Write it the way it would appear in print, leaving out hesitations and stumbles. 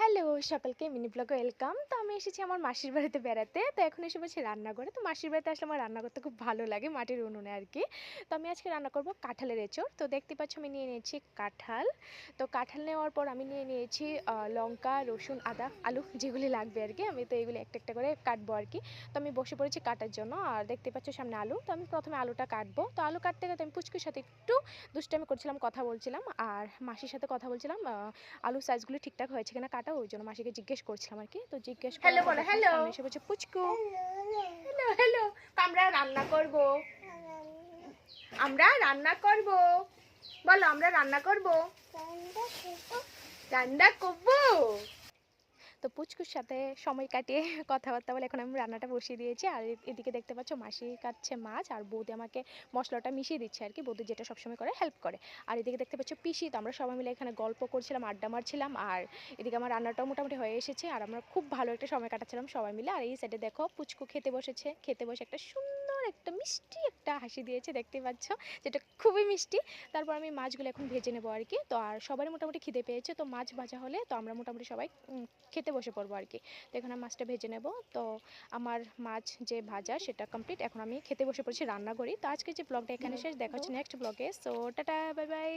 Hello সকলকে mini ব্লগে welcome. তো আমি এসেছি আমার মাসির বাড়িতে বেড়াতে। তো এখন এসে বলছি রান্নাঘরে। তো মাসির বাড়িতে আসলে আমার রান্না করতে খুব ভালো লাগে মাটির উনুনে আর কি। তো আমি আজকে রান্না করব কাঁঠালের এঁচড়। তো দেখতে পাচ্ছ আমি নিয়ে নিয়েছি কাঁঠাল। তো কাঁঠাল নেওয়ার পর আমি নিয়ে নিয়েছি লঙ্কা, রসুন, আদা, আলু যেগুলি লাগবে আর কি। আমি তো এগুলি একটা একটা করে কাটবো আর কি। তো আমি বসে পড়েছি কাটার জন্য। আর দেখতে পাচ্ছ সামনে আলু। তো আমি প্রথমে আলুটা কাটবো। তো আলু কাটতে কাটতে আমি পুচকুর সাথে একটু দুষ্টামি করছিলাম, কথা বলছিলাম। আর মাসির সাথে কথা বলছিলাম আলুর সাইজগুলো ঠিকঠাক হয়েছে কিনা কাটা, ওই জন্য মাসিকে জিজ্ঞেস করছিলাম আর কি। তো জিজ্ঞেস করার হ্যালো পর বলো, দেখলাম হ্যালো সামনে এসে বলছে পুচকু। Hello hello. আমরা রান্না করব, আমরা রান্না করব, বলো আমরা রান্না করব, রান্না করব। তো পুচকুর সাথে সময় কাটিয়ে কথাবার্তা বলে এখন আমি রান্নাটা বসিয়ে দিয়েছি। আর এদিকে দেখতে পাচ্ছ মাসি কাটছে মাছ, আর বৌদি আমাকে মশলাটা মিশিয়ে দিচ্ছে আর কি। বৌদি যেটা সবসময় করে হেল্প করে। আর এদিকে দেখতে পাচ্ছ পিসি। তো আমরা সবাই মিলে এখানে গল্প করছিলাম, আড্ডা মারছিলাম। আর এদিকে আমার রান্নাটাও মোটামুটি হয়ে এসেছে, আর আমরা খুব ভালো একটা সময় কাটাচ্ছিলাম সবাই মিলে। আর এই সাইডে দেখো পুচকু খেতে বসেছে, খেতে বসে একটা সুন্দর একটা মিষ্টি একটা হাসি দিয়েছে, দেখতে পাচ্ছ, যেটা খুবই মিষ্টি। তারপর আমি মাছগুলো এখন ভেজে নেবো আর কি। তো আর সবারই মোটামুটি খিদে পেয়েছে, তো মাছ ভাজা হলে তো আমরা মোটামুটি সবাই খেতে বসে পড়বো আর কি। তো এখন আমি মাছটা ভেজে নেব। তো আমার মাছ যে ভাজা সেটা কমপ্লিট, এখন আমি খেতে বসে পড়েছি রান্না করি। তো আজকে যে ব্লগটা এখানে শেষ, দেখা হচ্ছে নেক্সট ব্লগে। So tata, bye bye.